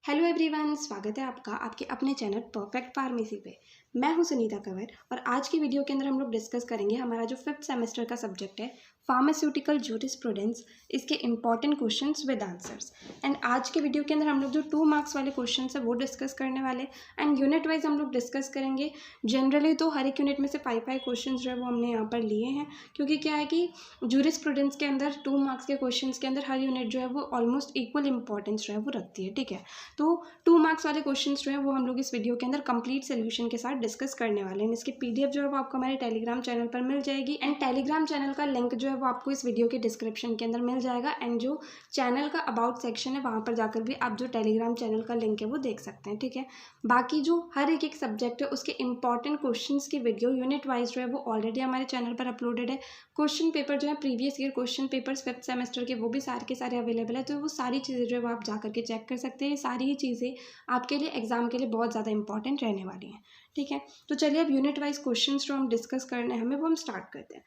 Hello everyone, स्वागत है आपका आपके अपने चैनल परफेक्ट फार्मेसी पे। मैं हूं सुनीता कंवर और आज की वीडियो के अंदर हम लोग डिस्कस करेंगे हमारा जो 5th सेमेस्टर का सब्जेक्ट है फार्मास्यूटिकल जूरिस्प्रूडेंस, इसके important questions with answers. And आज के वीडियो के अंदर हम लोग जो 2 मार्क्स वाले क्वेश्चंस है वो डिस्कस करने वाले एंड यूनिट वाइज हम लोग डिस्कस करेंगे। जनरली तो हर एक यूनिट में से 5 क्वेश्चन जो है वो हमने यहाँ पर लिए हैं, क्योंकि क्या है कि जूरिस्प्रूडेंस के अंदर 2 मार्क्स के क्वेश्चन के अंदर हर यूनिट जो है वो ऑलमोस्ट इक्वल इंपॉर्टेंस जो है वो रखती है। ठीक है, तो 2 मार्क्स वाले क्वेश्चंस जो है वो हम लोग इस वीडियो के अंदर कंप्लीट सोल्यूशन के साथ डिस्कस करने वाले हैं। इसकी पीडीएफ जो है वो आपको हमारे टेलीग्राम चैनल पर मिल जाएगी एंड टेलीग्राम चैनल का लिंक जो है वो आपको इस वीडियो के डिस्क्रिप्शन के अंदर मिल जाएगा। एंड जो चैनल का अबाउट सेक्शन है वहाँ पर जाकर भी आप जो टेलीग्राम चैनल का लिंक है वो देख सकते हैं। ठीक है, बाकी जो हर एक सब्जेक्ट है उसके इंपॉर्टेंट क्वेश्चंस की वीडियो यूनिट वाइज जो है वो ऑलरेडी हमारे चैनल पर अपलोडेड है। क्वेश्चन पेपर जो है previous year question papers 5th semester के वो भी सारे के सारे अवेलेबल है, तो वो सारी चीज़ें जो है वो आप जा करके चेक कर सकते हैं। सारी ही चीज़ें आपके लिए एग्जाम के लिए बहुत ज़्यादा इंपॉर्टेंट रहने वाली हैं। ठीक है, तो चलिए अब यूनिट वाइज क्वेश्चंस जो हम डिस्कस करने हैं हमें वो हम स्टार्ट करते हैं।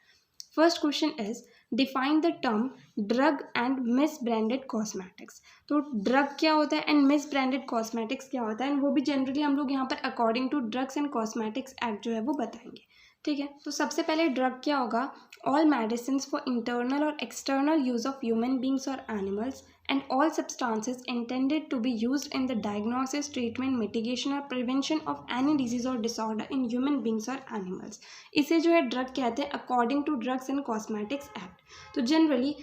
First question is define the term drug and miss branded cosmetics. तो ड्रग क्या होता है एंड मिस ब्रांडेड कॉस्मेटिक्स क्या होता है, एंड वो भी जनरली हम लोग यहाँ पर according to drugs and cosmetics act जो है वो बताएंगे। ठीक है, तो सबसे पहले ड्रग क्या होगा? ऑल मेडिसिन फॉर इंटरनल और external use of human beings और animals and all substances intended to be used in the diagnosis, treatment, mitigation or prevention of any disease or disorder in human beings or animals। इसे जो है drug कहते हैं according to drugs and cosmetics act. तो generally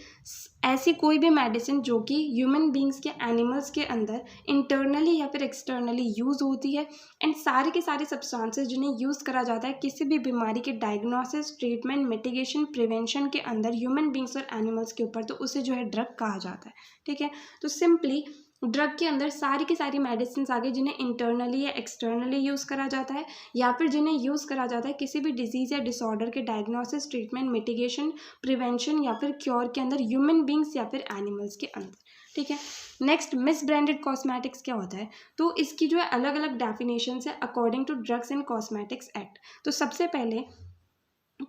ऐसी कोई भी medicine जो कि ह्यूमन बींग्स के एनिमल्स के अंदर इंटरनली या फिर एक्सटर्नली यूज़ होती है एंड सारे के सारे सब्सटेंसेस जिन्हें यूज़ करा जाता है किसी भी बीमारी के डायग्नोसिस, ट्रीटमेंट, मिटिगेशन, प्रिवेंशन के अंदर ह्यूमन बींग्स और एनिमल्स के ऊपर, तो उसे जो है ड्रग कहा जाता है। ठीक है, तो सिंपली ड्रग के अंदर सारी की सारी मेडिसिन आ गई जिन्हें इंटरनली या एक्सटर्नली यूज़ करा जाता है या फिर जिन्हें यूज़ करा जाता है किसी भी डिजीज़ या डिसऑर्डर के डायग्नोसिस, ट्रीटमेंट, मिटिगेशन, प्रिवेंशन या फिर क्योर के अंदर ह्यूमन बींग्स या फिर एनिमल्स के अंदर। ठीक है, नेक्स्ट मिस ब्रांडेड कॉस्मेटिक्स क्या होता है? तो इसकी जो है अलग अलग डेफिनेशन है according to drugs and cosmetics act. तो सबसे पहले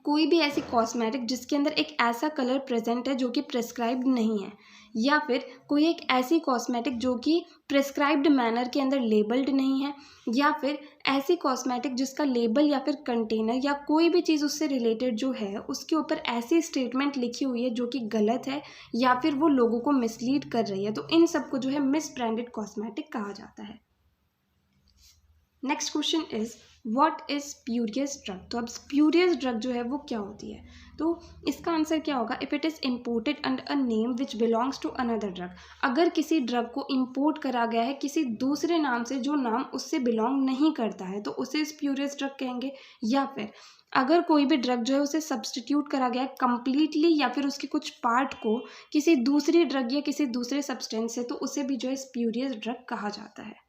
कोई भी ऐसी कॉस्मेटिक जिसके अंदर एक ऐसा कलर प्रेजेंट है जो कि प्रिस्क्राइब्ड नहीं है, या फिर कोई एक ऐसी कॉस्मेटिक जो कि प्रिस्क्राइब्ड मैनर के अंदर लेबल्ड नहीं है, या फिर ऐसी कॉस्मेटिक जिसका लेबल या फिर कंटेनर या कोई भी चीज़ उससे रिलेटेड जो है उसके ऊपर ऐसी स्टेटमेंट लिखी हुई है जो कि गलत है या फिर वो लोगों को मिसलीड कर रही है, तो इन सबको जो है मिस ब्रांडेड कॉस्मेटिक कहा जाता है। Next question is what is spurious drug. तो अब स्प्यूरियस ड्रग जो है वो क्या होती है? तो इसका आंसर क्या होगा? If it is imported under a name which belongs to another drug. अगर किसी ड्रग को इम्पोर्ट करा गया है किसी दूसरे नाम से जो नाम उससे बिलोंग नहीं करता है तो उसे स्प्यूरियस ड्रग कहेंगे। या फिर अगर कोई भी ड्रग जो है उसे सब्सटीट्यूट करा गया है कम्प्लीटली या फिर उसके कुछ पार्ट को किसी दूसरी ड्रग या किसी दूसरे सब्सटेंस से, तो उसे भी जो है स्प्यूरियस ड्रग कहा जाता है।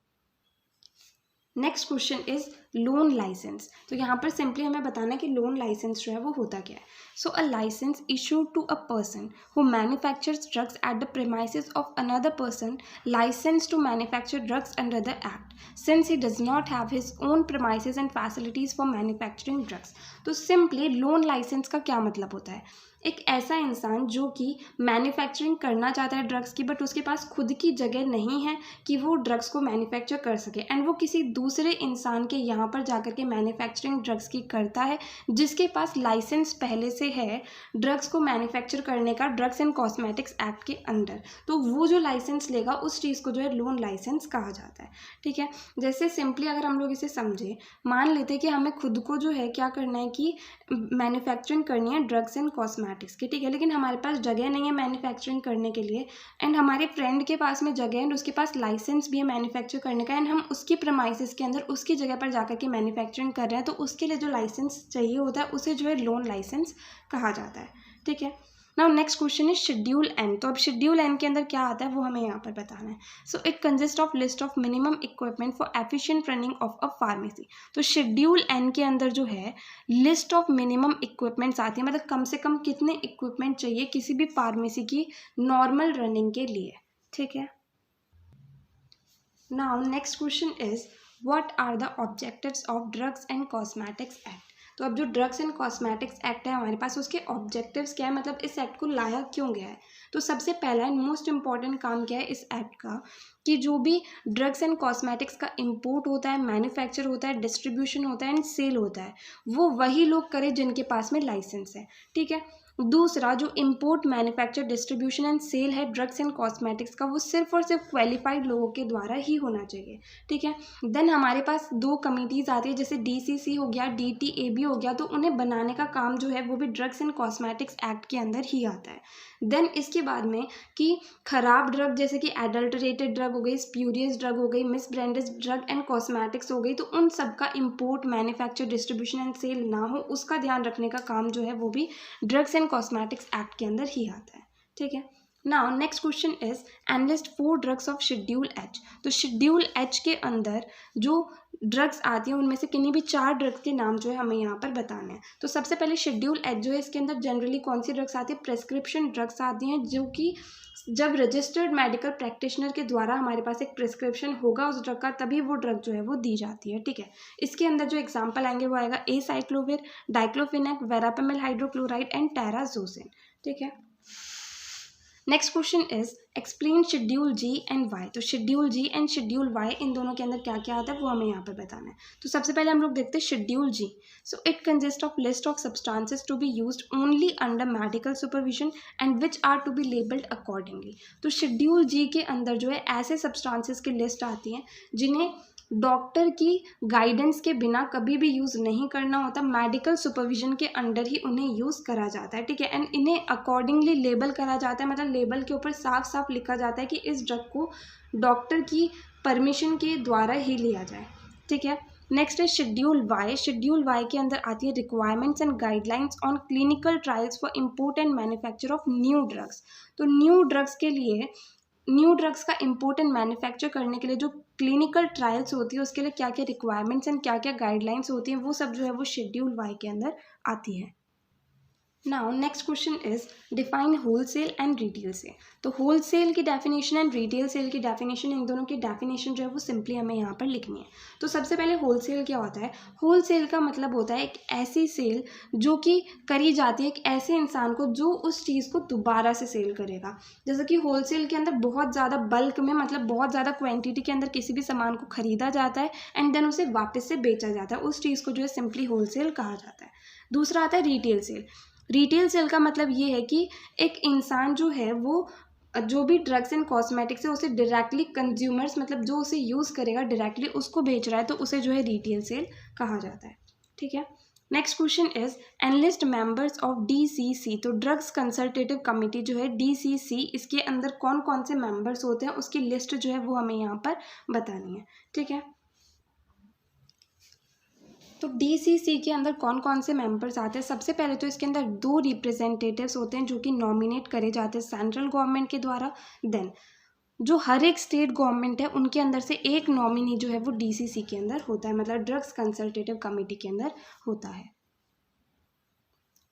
Next question is loan license. तो यहाँ पर सिंपली हमें बताना है कि लोन लाइसेंस जो है वो होता क्या है। So a licence issued to a person who manufactures drugs at the premises of another person licence to manufacture drugs under the act since he does not have his own premises and facilities for manufacturing drugs. तो simply loan licence का क्या मतलब होता है? एक ऐसा इंसान जो कि मैन्युफैक्चरिंग करना चाहता है ड्रग्स की, बट उसके पास खुद की जगह नहीं है कि वो ड्रग्स को मैन्युफैक्चर कर सके एंड वो किसी दूसरे इंसान के यहाँ पर जाकर के मैन्युफैक्चरिंग ड्रग्स की करता है जिसके पास लाइसेंस पहले से है ड्रग्स को मैन्युफैक्चर करने का ड्रग्स एंड कॉस्मेटिक्स एक्ट के अंडर। तो वो जो लाइसेंस लेगा उस चीज़ को जो है लोन लाइसेंस कहा जाता है। ठीक है, जैसे सिंपली अगर हम लोग इसे समझें, मान लेते हैं कि हमें खुद को जो है क्या करना है कि मैन्युफैक्चरिंग करनी है ड्रग्स एंड कॉस्मेटिक्स की। ठीक है, लेकिन हमारे पास जगह नहीं है मैन्युफैक्चरिंग करने के लिए एंड हमारे फ्रेंड के पास में जगह है एंड उसके पास लाइसेंस भी है मैन्युफैक्चर करने का एंड हम उसकी प्रेमाइसेस के अंदर उसकी जगह पर जाकर के मैन्युफैक्चरिंग कर रहे हैं, तो उसके लिए जो लाइसेंस चाहिए होता है उसे जो है लोन लाइसेंस कहा जाता है। ठीक है, now next question is schedule N. तो अब शेड्यूल एन के अंदर क्या आता है वो हमें यहाँ पर बताना है। सो it consist of list of minimum equipment for efficient running of a pharmacy. तो शेड्यूल एन के अंदर जो है लिस्ट ऑफ मिनिमम इक्विपमेंट्स आती है, मतलब कम से कम कितने इक्विपमेंट चाहिए किसी भी फार्मेसी की नॉर्मल रनिंग के लिए। ठीक है, now next question is what are the objectives of drugs and cosmetics act. तो अब जो ड्रग्स एंड कॉस्मेटिक्स एक्ट है हमारे पास, उसके ऑब्जेक्टिव्स क्या है, मतलब इस एक्ट को लाया क्यों गया है। तो सबसे पहला एंड मोस्ट इम्पॉर्टेंट काम क्या है इस एक्ट का, कि जो भी ड्रग्स एंड कॉस्मेटिक्स का इम्पोर्ट होता है, मैन्युफैक्चर होता है, डिस्ट्रीब्यूशन होता है एंड सेल होता है, वो वही लोग करें जिनके पास में लाइसेंस है। ठीक है। दूसरा, जो import, manufacture, distribution and sale है ड्रग्स एंड कॉस्मेटिक्स का, वो सिर्फ और सिर्फ क्वालिफाइड लोगों के द्वारा ही होना चाहिए। ठीक है। देन हमारे पास दो कमिटीज़ आती है, जैसे DCC हो गया, DTAB हो गया, तो उन्हें बनाने का काम जो है वो भी ड्रग्स एंड कॉस्मेटिक्स एक्ट के अंदर ही आता है। देन इसके बाद में कि खराब ड्रग, जैसे कि एडल्टरेटेड ड्रग हो गई, स्प्यूरियस ड्रग हो गई, मिसब्रांडेड ड्रग एंड कॉस्मेटिक्स हो गई, तो उन सब का import, manufacture, distribution and sale ना हो, उसका ध्यान रखने का काम जो है वो भी ड्रग्स एंड कॉस्मेटिक्स एक्ट के अंदर ही आता है। ठीक है। Now next question is enlist 4 drugs of schedule H. तो शेड्यूल एच के अंदर जो ड्रग्स आती हैं उनमें से किन्हीं भी 4 ड्रग्स के नाम जो है हमें यहाँ पर बताने हैं। तो सबसे पहले शेड्यूल एच जो है, इसके अंदर जनरली कौन सी ड्रग्स आती है, प्रेस्क्रिप्शन ड्रग्स आती हैं, जो कि जब रजिस्टर्ड मेडिकल प्रैक्टिशनर के द्वारा हमारे पास एक प्रिस्क्रिप्शन होगा उस ड्रग का, तभी वो ड्रग जो है वो दी जाती है। ठीक है। इसके अंदर जो एग्जाम्पल आएंगे वो आएगा acyclovir, diclofenac, verapamil hydrochloride and terazosin. ठीक है। Next question is explain schedule G and Y. तो schedule G and schedule Y, इन दोनों के अंदर क्या क्या आता है वो हमें यहाँ पर बताना है। तो सबसे पहले हम लोग देखते हैं schedule G. So it consist of list of substances to be used only under medical supervision and which are to be labelled accordingly. तो शेड्यूल जी के अंदर जो है ऐसे सब्सटेंसेस की लिस्ट आती है जिन्हें डॉक्टर की गाइडेंस के बिना कभी भी यूज़ नहीं करना होता, मेडिकल सुपरविजन के अंडर ही उन्हें यूज़ करा जाता है। ठीक है। एंड इन्हें अकॉर्डिंगली लेबल करा जाता है, मतलब लेबल के ऊपर साफ साफ लिखा जाता है कि इस ड्रग को डॉक्टर की परमिशन के द्वारा ही लिया जाए। ठीक है। नेक्स्ट है शेड्यूल वाई। शेड्यूल वाई के अंदर आती है requirements and guidelines on clinical trials for import and manufacture of new drugs. तो न्यू ड्रग्स के लिए, न्यू ड्रग्स का इम्पोर्ट एंड मैन्युफैक्चर करने के लिए जो क्लिनिकल ट्रायल्स होती है उसके लिए क्या क्या रिक्वायरमेंट्स एंड क्या क्या गाइडलाइंस होती हैं, वो सब जो है वो शेड्यूल वाई के अंदर आती है। Now next question is define wholesale and retail sale. तो होलसेल की डेफिनेशन एंड रिटेल सेल की डेफिनेशन, इन दोनों की डेफिनेशन जो है वो सिंपली हमें यहाँ पर लिखनी है। तो सबसे पहले होलसेल क्या होता है। होलसेल का मतलब होता है एक ऐसी सेल जो कि करी जाती है एक ऐसे इंसान को जो उस चीज़ को दोबारा से सेल करेगा। जैसे कि होलसेल के अंदर बहुत ज़्यादा बल्क में, मतलब बहुत ज़्यादा क्वान्टिटी के अंदर किसी भी सामान को खरीदा जाता है एंड देन उसे वापस से बेचा जाता है, उस चीज़ को जो है सिंपली होलसेल कहा जाता है। दूसरा आता है रिटेल सेल। रिटेल सेल का मतलब ये है कि एक इंसान जो है वो जो भी ड्रग्स एंड कॉस्मेटिक्स है उसे डायरेक्टली कंज्यूमर्स, मतलब जो उसे यूज़ करेगा डायरेक्टली उसको बेच रहा है, तो उसे जो है रिटेल सेल कहा जाता है। ठीक है। Next question is enlist members of DCC। तो ड्रग्स कंसल्टेटिव कमेटी जो है DCC, इसके अंदर कौन कौन से मेंबर्स होते हैं उसकी लिस्ट जो है वो हमें यहाँ पर बतानी है। ठीक है। तो DCC के अंदर कौन कौन से मेंबर्स आते हैं। सबसे पहले तो इसके अंदर 2 रिप्रेजेंटेटिव्स होते हैं जो कि नॉमिनेट करे जाते हैं सेंट्रल गवर्नमेंट के द्वारा। देन जो हर एक स्टेट गवर्नमेंट है उनके अंदर से एक नॉमिनी जो है वो DCC के अंदर होता है, मतलब ड्रग्स कंसल्टेटिव कमेटी के अंदर होता है।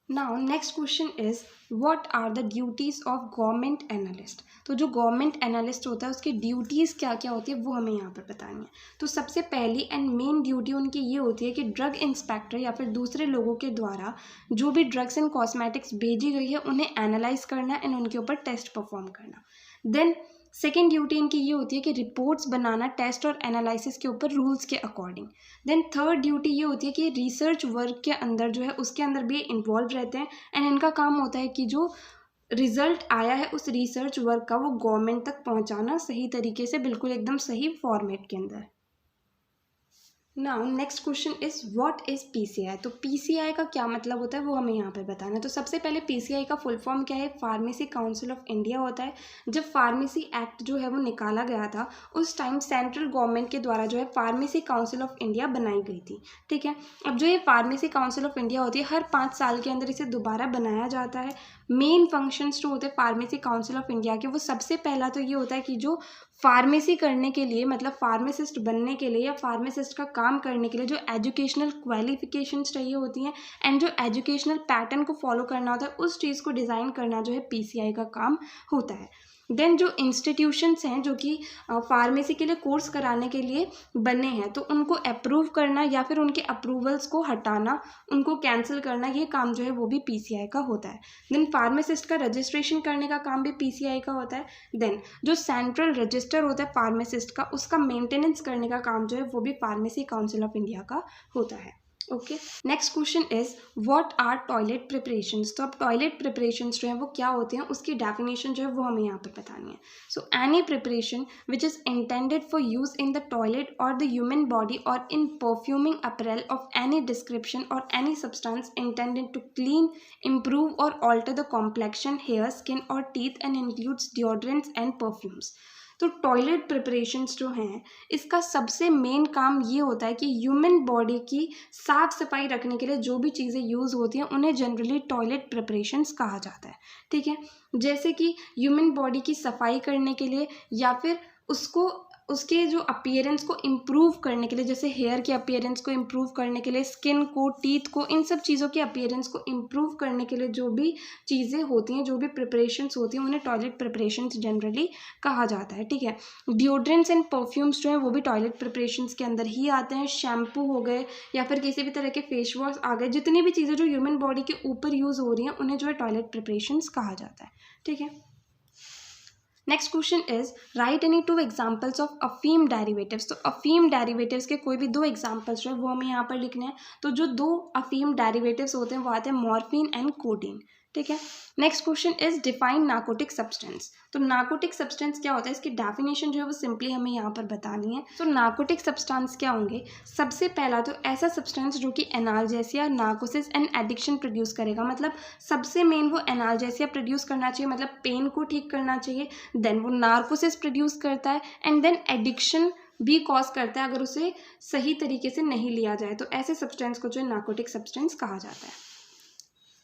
Now next question is what are the duties of government analyst. तो जो गवर्नमेंट एनालिस्ट होता है उसकी ड्यूटीज़ क्या क्या होती है वो हमें यहाँ पर बतानी है। तो सबसे पहली एंड मेन ड्यूटी उनकी ये होती है कि ड्रग इंस्पेक्टर या फिर दूसरे लोगों के द्वारा जो भी ड्रग्स एंड कॉस्मेटिक्स भेजी गई है उन्हें एनालाइज करना एंड उनके ऊपर टेस्ट परफॉर्म करना। देन सेकेंड ड्यूटी इनकी ये होती है कि रिपोर्ट्स बनाना टेस्ट और एनालिसिस के ऊपर रूल्स के अकॉर्डिंग। देन थर्ड ड्यूटी ये होती है कि रिसर्च वर्क के अंदर जो है उसके अंदर भी इन्वॉल्व रहते हैं एंड इनका काम होता है कि जो रिजल्ट आया है उस रिसर्च वर्क का वो गवर्नमेंट तक पहुंचाना सही तरीके से, बिल्कुल एकदम सही फॉर्मेट के अंदर। Now next question is what is PCI। तो PCI का क्या मतलब होता है वो हमें यहाँ पर बताना है। तो सबसे पहले PCI का फुल फॉर्म क्या है, फार्मेसी काउंसिल ऑफ इंडिया होता है। जब फार्मेसी एक्ट जो है वो निकाला गया था उस टाइम सेंट्रल गवर्नमेंट के द्वारा जो है फार्मेसी काउंसिल ऑफ इंडिया बनाई गई थी। ठीक है। अब जो ये फार्मेसी काउंसिल ऑफ इंडिया होती है हर 5 साल के अंदर इसे दोबारा बनाया जाता है। मेन फंक्शंस जो होते हैं फार्मेसी काउंसिल ऑफ इंडिया के, वो सबसे पहला तो ये होता है कि जो फार्मेसी करने के लिए, मतलब फार्मासिस्ट बनने के लिए या फार्मासिस्ट का काम करने के लिए जो एजुकेशनल क्वालिफिकेशंस चाहिए होती हैं एंड जो एजुकेशनल पैटर्न को फॉलो करना होता है उस चीज़ को डिज़ाइन करना जो है PCI का काम होता है। देन जो इंस्टीट्यूशंस हैं जो कि फार्मेसी के लिए कोर्स कराने के लिए बने हैं, तो उनको अप्रूव करना या फिर उनके अप्रूवल्स को हटाना, उनको कैंसिल करना, ये काम जो है वो भी पीसीआई का होता है। देन फार्मासिस्ट का रजिस्ट्रेशन करने का काम भी पीसीआई का होता है। देन जो सेंट्रल रजिस्टर होता है फार्मासिस्ट का, उसका मेंटेनेंस करने का काम जो है वो भी फार्मेसी काउंसिल ऑफ इंडिया का होता है। Okay, next question is what are toilet preparations. तो अब टॉयलेट प्रिपरेशंस जो है वो क्या होते हैं, उसकी डेफिनेशन जो है वो हमें यहाँ पर बतानी है। So any preparation which is intended for use in the toilet or the human body or in perfuming apparel of any description or any substance intended to clean, improve or alter the complexion, hair, skin और teeth and includes deodorants and perfumes। तो toilet preparations जो हैं, इसका सबसे main काम ये होता है कि ह्यूमन बॉडी की साफ सफाई रखने के लिए जो भी चीज़ें यूज़ होती हैं उन्हें जनरली टॉयलेट प्रिपरेशंस कहा जाता है। ठीक है, जैसे कि ह्यूमन बॉडी की सफाई करने के लिए या फिर उसको उसके जो अपीयरेंस को इम्प्रूव करने के लिए, जैसे हेयर के अपीयरेंस को इम्प्रूव करने के लिए, स्किन को, टीथ को, इन सब चीज़ों के अपीयरेंस को इम्प्रूव करने के लिए जो भी चीज़ें होती हैं, जो भी प्रिपरेशंस होती हैं, उन्हें टॉयलेट प्रिपरेशंस जनरली कहा जाता है। ठीक है, डिओड्रेंट्स एंड परफ्यूम्स जो हैं वो भी टॉयलेट प्रिपरेशंस के अंदर ही आते हैं। शैम्पू हो गए या फिर किसी भी तरह के फेस वॉश आ गए, जितनी भी चीज़ें जो ह्यूमन बॉडी के ऊपर यूज़ हो रही हैं उन्हें जो है टॉयलेट प्रिपरेशंस कहा जाता है। ठीक है, next question is right any 2 examples of अफीम डेरिवेटिव्स। तो अफीम डेरिवेटिव्स के कोई भी 2 एग्जाम्पल्स जो है वो हमें यहाँ पर लिखने हैं। तो जो 2 अफीम डेरिवेटिव्स होते हैं वो आते हैं मॉर्फिन एंड कोडीन। ठीक है, next question is define narcotic substance. तो नार्कोटिक सब्सटेंस क्या होता है, इसकी डेफिनेशन जो है वो सिंपली हमें यहाँ पर बतानी है। तो नार्कोटिक सब्सटेंस क्या होंगे, सबसे पहला तो ऐसा सब्सटेंस जो कि analgesia, narcosis and addiction produce करेगा। मतलब सबसे मेन वो एनाल्जेसिया प्रोड्यूस करना चाहिए, मतलब पेन को ठीक करना चाहिए। देन वो नार्कोसिस प्रोड्यूस करता है एंड देन एडिक्शन भी कॉज करता है अगर उसे सही तरीके से नहीं लिया जाए। तो ऐसे सब्सटेंस को जो है नार्कोटिक सब्सटेंस कहा जाता है।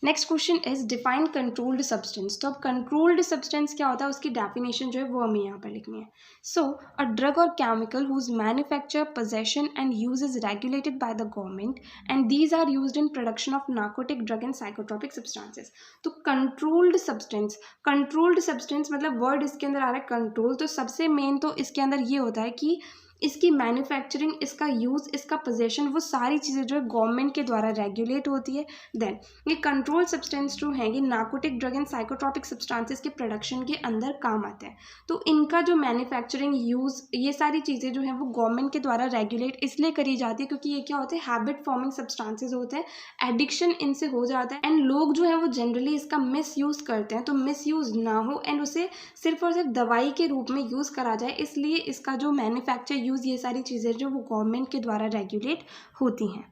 Next question is define controlled substance. तो अब कंट्रोल्ड सब्सटेंस क्या होता है, उसकी डेफिनेशन जो है वो हमें यहाँ पर लिखनी है। So a drug or chemical whose manufacture, possession and use is regulated by the government and these are used in production of narcotic drug and psychotropic substances. तो कंट्रोल्ड सब्सटेंस मतलब वर्ड इसके अंदर आ रहा है कंट्रोल। तो सबसे main तो इसके अंदर ये होता है कि इसकी मैन्युफैक्चरिंग, इसका यूज़, इसका पोजेशन, वो सारी चीज़ें जो है गवर्नमेंट के द्वारा रेगुलेट होती है। देन ये कंट्रोल सब्सटेंस जो है ये narcotic drug and psychotropic substances के प्रोडक्शन के अंदर काम आते हैं। तो इनका जो मैन्युफैक्चरिंग, यूज़, ये सारी चीज़ें जो हैं वो गवर्नमेंट के द्वारा रेगुलेट इसलिए करी जाती है क्योंकि ये क्या होते हैं, हैबिट फॉर्मिंग सब्सटेंसेस होते हैं, एडिक्शन इनसे हो जाता है एंड लोग जो है वो जनरली इसका मिस यूज़ करते हैं। तो मिस यूज़ ना हो एंड उसे सिर्फ और सिर्फ दवाई के रूप में यूज़ करा जाए, इसलिए इसका जो मैन्युफैक्चर, यूज़, ये सारी चीज़ें जो वो गवर्नमेंट के द्वारा रेगुलेट होती हैं।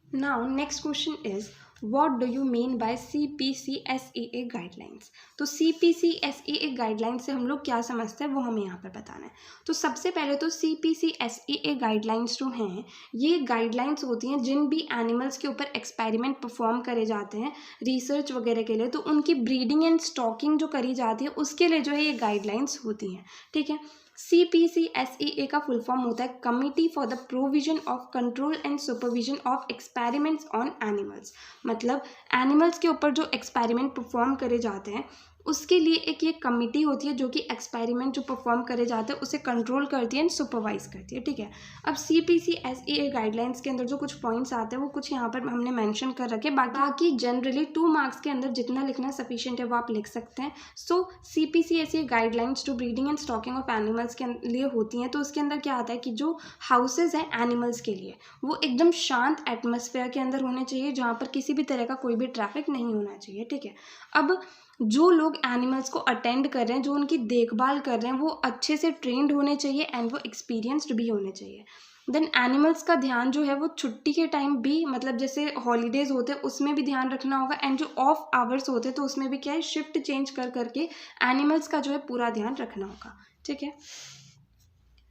Now next question is what do you mean by CPCSAA guidelines. तो CPCSAA गाइडलाइंस से हम लोग क्या समझते हैं वो हमें यहाँ पर बताना है। तो सबसे पहले तो CPCSAA गाइडलाइंस जो हैं ये गाइडलाइंस होती हैं जिन भी एनिमल्स के ऊपर एक्सपेरिमेंट परफॉर्म करे जाते हैं रिसर्च वगैरह के लिए, तो उनकी ब्रीडिंग एंड स्टॉकिंग जो करी जाती है उसके लिए जो है ये गाइडलाइंस होती हैं। ठीक है, CPCSAA का फुल फॉर्म होता है committee for the provision of control and supervision of experiments on animals. मतलब एनिमल्स के ऊपर जो एक्सपेरिमेंट परफॉर्म करे जाते हैं उसके लिए एक ये कमिटी होती है जो कि एक्सपेरिमेंट जो परफॉर्म करे जाते हैं उसे कंट्रोल करती है एंड सुपरवाइज करती है। ठीक है, अब CPCSAA गाइडलाइंस के अंदर जो कुछ पॉइंट्स आते हैं वो कुछ यहाँ पर हमने मेंशन कर रखे। बाकी जनरली 2 मार्क्स के अंदर जितना लिखना सफिशिएंट है वो आप लिख सकते हैं। सो CPCSAA गाइडलाइंस जो breeding and stocking of animals के लिए होती हैं, तो उसके अंदर क्या आता है कि जो हाउसेज हैं एनिमल्स के लिए वो एकदम शांत एटमॉस्फेयर के अंदर होने चाहिए जहाँ पर किसी भी तरह का कोई भी ट्रैफिक नहीं होना चाहिए। ठीक है, अब जो लोग एनिमल्स को अटेंड कर रहे हैं, जो उनकी देखभाल कर रहे हैं, वो अच्छे से ट्रेंड होने चाहिए एंड वो एक्सपीरियंस्ड भी होने चाहिए। देन एनिमल्स का ध्यान जो है वो छुट्टी के टाइम भी, मतलब जैसे हॉलीडेज होते हैं उसमें भी ध्यान रखना होगा एंड जो ऑफ आवर्स होते हैं तो उसमें भी क्या है, शिफ्ट चेंज कर करके एनिमल्स का जो है पूरा ध्यान रखना होगा। ठीक है,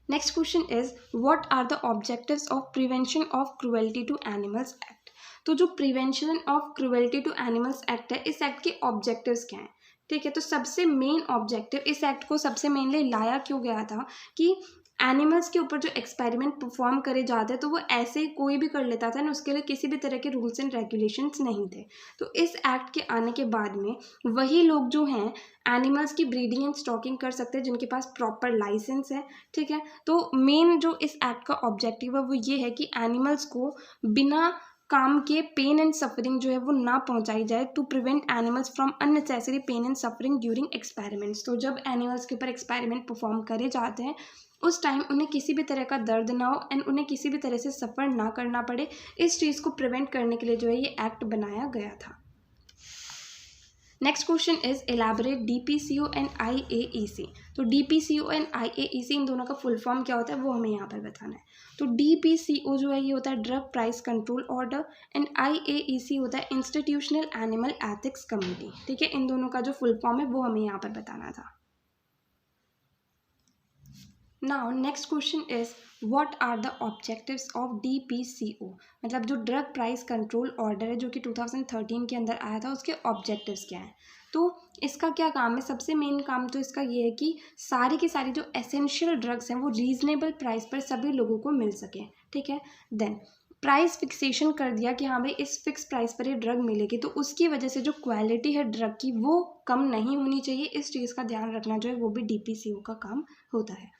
next question is what are the objectives of prevention of cruelty to animals act. तो जो prevention of cruelty to animals act है, इस एक्ट के ऑब्जेक्टिव्स क्या हैं। ठीक है, तो सबसे मेन ऑब्जेक्टिव, इस एक्ट को सबसे मेनली लाया क्यों गया था कि एनिमल्स के ऊपर जो एक्सपेरिमेंट परफॉर्म करे जाते हैं तो वो ऐसे कोई भी कर लेता था ना, उसके लिए किसी भी तरह के रूल्स एंड रेगुलेशंस नहीं थे। तो इस एक्ट के आने के बाद में वही लोग जो हैं एनिमल्स की ब्रीडिंग एंड स्टॉकिंग कर सकते हैं जिनके पास प्रॉपर लाइसेंस है, ठीक है। तो मेन जो इस एक्ट का ऑब्जेक्टिव है वो ये है कि एनिमल्स को बिना काम के पेन एंड सफरिंग जो है वो ना पहुंचाई जाए, to prevent animals from unnecessary pain and suffering during experiments. तो जब एनिमल्स के ऊपर एक्सपेरिमेंट परफॉर्म करे जाते हैं उस टाइम उन्हें किसी भी तरह का दर्द ना हो एंड उन्हें किसी भी तरह से सफ़र ना करना पड़े, इस चीज़ को प्रिवेंट करने के लिए जो है ये एक्ट बनाया गया था। Next question is elaborate DPCO and IAEC। तो DPCO एंड IAEC इन दोनों का फुल फॉर्म क्या होता है वो हमें यहाँ पर बताना है। तो DPCO जो है ये होता है drug price control order and IAEC होता है इंस्टीट्यूशनल एनिमल एथिक्स कमेटी, ठीक है। इन दोनों का जो फुल फॉर्म है वो हमें यहाँ पर बताना था। Now next question is what are the objectives of DPCO। मतलब जो ड्रग प्राइस कंट्रोल ऑर्डर है जो कि 2013 के अंदर आया था, उसके ऑब्जेक्टिव्स क्या हैं। तो इसका क्या काम है, सबसे मेन काम तो इसका ये है कि सारी की सारी जो एसेंशियल ड्रग्स हैं वो रीजनेबल प्राइस पर सभी लोगों को मिल सके, ठीक है। देन प्राइस फिक्सेशन कर दिया कि हाँ भाई इस फिक्स प्राइस पर ये ड्रग मिलेगी, तो उसकी वजह से जो क्वालिटी है ड्रग की वो कम नहीं होनी चाहिए, इस चीज़ का ध्यान रखना जो है वो भी DPCO का काम होता है।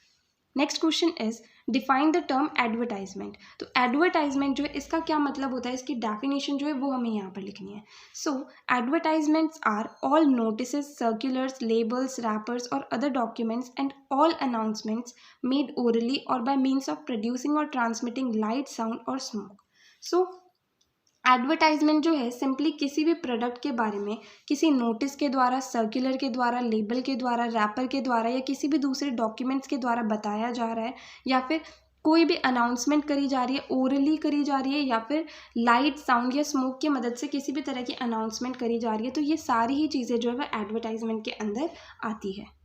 Next question is define the term advertisement. तो एडवर्टाइजमेंट जो है इसका क्या मतलब होता है, इसकी डेफिनेशन जो है वो हमें यहाँ पर लिखनी है। So advertisements are all notices, circulars, labels, wrappers और other documents and all announcements made orally और बाय मीन्स ऑफ प्रोड्यूसिंग और ट्रांसमिटिंग लाइट, साउंड और स्मोक। सो एडवर्टाइजमेंट जो है सिंपली किसी भी प्रोडक्ट के बारे में किसी नोटिस के द्वारा, सर्कुलर के द्वारा, लेबल के द्वारा, रैपर के द्वारा या किसी भी दूसरे डॉक्यूमेंट्स के द्वारा बताया जा रहा है, या फिर कोई भी अनाउंसमेंट करी जा रही है, ओरली करी जा रही है, या फिर लाइट, साउंड या स्मोक की मदद से किसी भी तरह की अनाउंसमेंट करी जा रही है, तो ये सारी ही चीज़ें जो है वह एडवर्टाइजमेंट के अंदर आती है।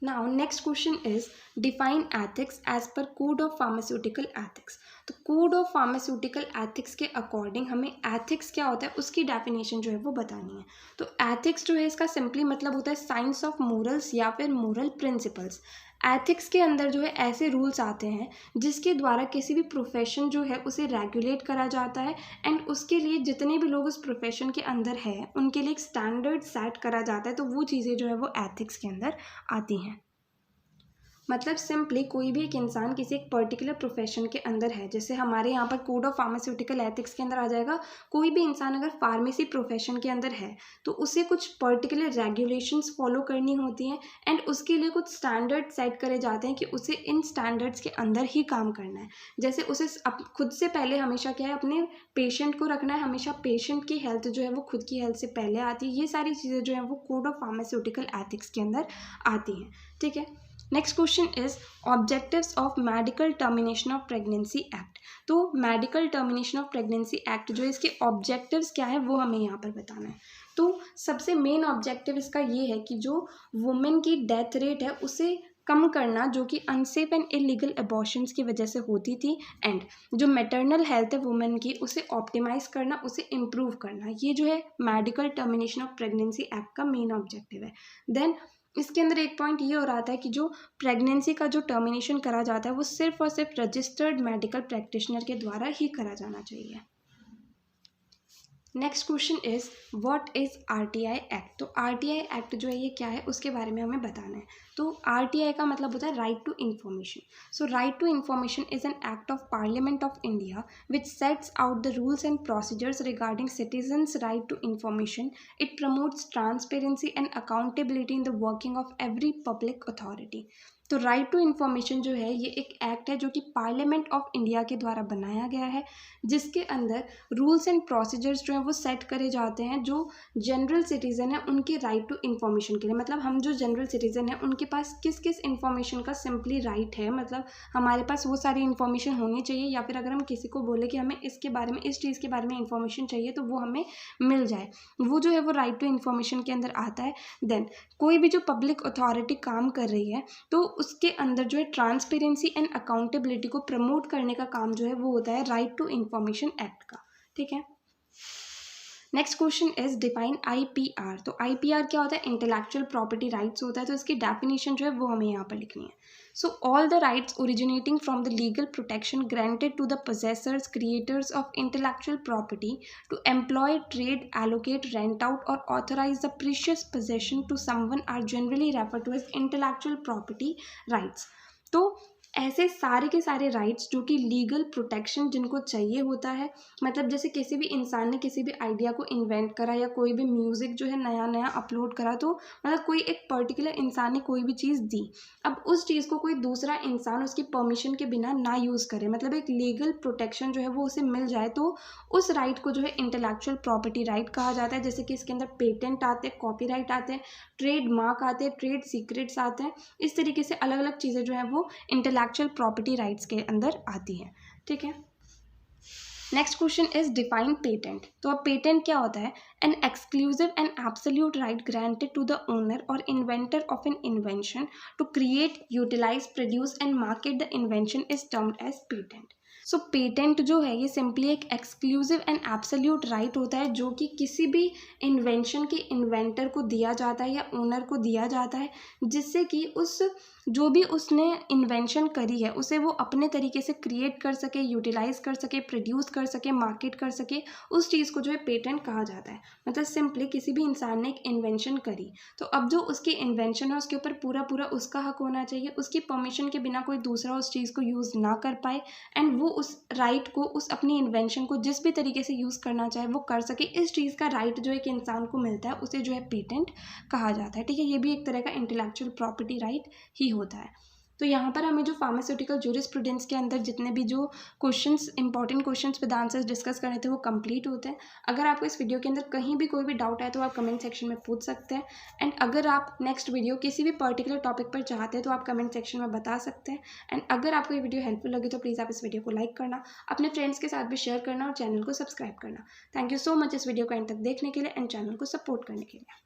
Now next question is define ethics as per code of pharmaceutical ethics. तो कोड ऑफ फार्मास्यूटिकल एथिक्स के अकॉर्डिंग हमें एथिक्स क्या होता है उसकी डेफिनेशन जो है वो बतानी है। तो एथिक्स जो है इसका सिंपली मतलब होता है साइंस ऑफ मोरल्स या फिर मोरल प्रिंसिपल्स। एथिक्स के अंदर जो है ऐसे रूल्स आते हैं जिसके द्वारा किसी भी प्रोफेशन जो है उसे रेगुलेट करा जाता है एंड उसके लिए जितने भी लोग उस प्रोफेशन के अंदर हैं उनके लिए एक स्टैंडर्ड सेट करा जाता है, तो वो चीज़ें जो है वो एथिक्स के अंदर आती हैं। मतलब सिंपली कोई भी एक इंसान किसी एक पर्टिकुलर प्रोफेशन के अंदर है, जैसे हमारे यहाँ पर कोड ऑफ फार्मास्यूटिकल एथिक्स के अंदर आ जाएगा, कोई भी इंसान अगर फार्मेसी प्रोफेशन के अंदर है तो उसे कुछ पर्टिकुलर रेगुलेशंस फॉलो करनी होती हैं एंड उसके लिए कुछ स्टैंडर्ड सेट करे जाते हैं कि उसे इन स्टैंडर्ड्स के अंदर ही काम करना है। जैसे उसे खुद से पहले हमेशा क्या है अपने पेशेंट को रखना है, हमेशा पेशेंट की हेल्थ जो है वो खुद की हेल्थ से पहले आती है। ये सारी चीज़ें जो हैं वो कोड ऑफ फार्मास्यूटिकल एथिक्स के अंदर आती हैं, ठीक है। Next question is objectives of medical termination of pregnancy act. तो medical termination of pregnancy act जो है इसके ऑब्जेक्टिव्स क्या है वो हमें यहाँ पर बताना है। तो सबसे मेन ऑब्जेक्टिव इसका ये है कि जो वुमेन की डेथ रेट है उसे कम करना जो कि अनसेफ एंड इलीगल अबॉर्शंस की वजह से होती थी, एंड जो मैटरनल हेल्थ है वुमेन की उसे ऑप्टिमाइज करना, उसे इम्प्रूव करना, ये जो है medical termination of pregnancy act का मेन ऑब्जेक्टिव है। देन इसके अंदर एक पॉइंट ये हो रहा था कि जो प्रेगनेंसी का जो टर्मिनेशन करा जाता है वो सिर्फ और सिर्फ रजिस्टर्ड मेडिकल प्रैक्टिशनर के द्वारा ही करा जाना चाहिए। Next question is what is RTI act. तो RTI एक्ट जो है ये क्या है उसके बारे में हमें बताना है। तो RTI का मतलब होता है right to information. So right to information is an act of parliament of India which sets out the rules and procedures regarding citizens right to information. It promotes transparency and accountability in the working of every public authority. तो right to information जो है ये एक act है जो कि parliament of India के द्वारा बनाया गया है, जिसके अंदर रूल्स एंड प्रोसीजर्स जो हैं वो सेट करे जाते हैं जो जनरल सिटीज़न है उनके राइट टू इन्फॉर्मेशन के लिए। मतलब हम जो जनरल सिटीज़न है उनके पास किस किस इन्फॉर्मेशन का सिंपली राइट है, मतलब हमारे पास वो सारी इन्फॉर्मेशन होनी चाहिए, या फिर अगर हम किसी को बोले कि हमें इसके बारे में, इस चीज़ के बारे में इन्फॉर्मेशन चाहिए तो वो हमें मिल जाए, वो जो है वो राइट टू इन्फॉर्मेशन के अंदर आता है। देन कोई भी जो पब्लिक अथॉरिटी काम कर रही है तो उसके अंदर जो है ट्रांसपेरेंसी एंड अकाउंटेबिलिटी को प्रमोट करने का काम जो है वो होता है राइट टू इन्फॉर्मेशन एक्ट का, ठीक है। Next question is define IPR। तो IPR क्या होता है, इंटेलेक्चुअल प्रॉपर्टी राइट्स होता है, तो इसकी डेफिनेशन जो है वो हमें यहाँ पर लिखनी है। So all the rights originating from the legal protection granted to the possessors, creators of intellectual property to employ, trade, allocate, rent out or authorize the precious possession to someone are generally referred to as intellectual property rights. तो ऐसे सारे के सारे rights जो कि legal protection जिनको चाहिए होता है, मतलब जैसे किसी भी इंसान ने किसी भी आइडिया को इन्वेंट करा या कोई भी म्यूज़िक जो है नया नया अपलोड करा, तो मतलब कोई एक पर्टिकुलर इंसान ने कोई भी चीज़ दी, अब उस चीज़ को कोई दूसरा इंसान उसकी परमिशन के बिना ना यूज़ करे, मतलब एक लीगल प्रोटेक्शन जो है वो उसे मिल जाए, तो उस राइट को जो है इंटेलेक्चुअल प्रॉपर्टी राइट कहा जाता है। जैसे कि इसके अंदर पेटेंट आते हैं, कॉपीराइट आते हैं, ट्रेड मार्क आते हैं, ट्रेड सीक्रेट्स आते हैं, इस तरीके से अलग अलग चीज़ें जो है वो इंटेलेक्चुअल प्रॉपर्टी राइट्स के अंदर आती हैं। ठीक है, next question is define patent. तो अब पेटेंट क्या होता है? An exclusive and absolute right granted to the owner और inventor of an invention to create, utilise, produce and market the invention is termed as patent. So patent जो है ये simply एक एक्सक्लूसिव एंड एब्सोल्यूट राइट होता है जो कि किसी भी इन्वेंशन के इन्वेंटर को दिया जाता है या ओनर को दिया जाता है, जिससे कि उस जो भी उसने इन्वेंशन करी है उसे वो अपने तरीके से क्रिएट कर सके, यूटिलाइज कर सके, प्रोड्यूस कर सके, मार्केट कर सके, उस चीज़ को जो है पेटेंट कहा जाता है। मतलब सिंपली किसी भी इंसान ने एक इन्वेंशन करी, तो अब जो उसकी इन्वेंशन है उसके ऊपर पूरा पूरा उसका हक होना चाहिए, उसकी परमिशन के बिना कोई दूसरा उस चीज़ को यूज़ ना कर पाए, एंड वो उस राइट को, उस अपनी इन्वेंशन को जिस भी तरीके से यूज़ करना चाहे वो कर सके। इस चीज़ का राइट जो एक इंसान को मिलता है उसे जो है पेटेंट कहा जाता है। ठीक है, ये भी एक तरह का इंटेलेक्चुअल प्रॉपर्टी राइट ही होता है। तो यहाँ पर हमें जो फार्मास्यूटिकल जूरिस्प्रूडेंस के अंदर जितने भी जो questions, important questions with answers discuss करने थे वो कंप्लीट होते हैं। अगर आपको इस वीडियो के अंदर कहीं भी कोई भी डाउट है तो आप कमेंट सेक्शन में पूछ सकते हैं, एंड अगर आप नेक्स्ट वीडियो किसी भी पर्टिकुलर टॉपिक पर चाहते हैं तो आप कमेंट सेक्शन में बता सकते हैं। एंड अगर आपको ये वीडियो हेल्पफुल लगे तो प्लीज़ आप इस वीडियो को लाइक करना, अपने फ्रेंड्स के साथ भी शेयर करना और चैनल को सब्सक्राइब करना। थैंक यू सो मच इस वीडियो को एंड तक देखने के लिए एंड चैनल को सपोर्ट करने के लिए।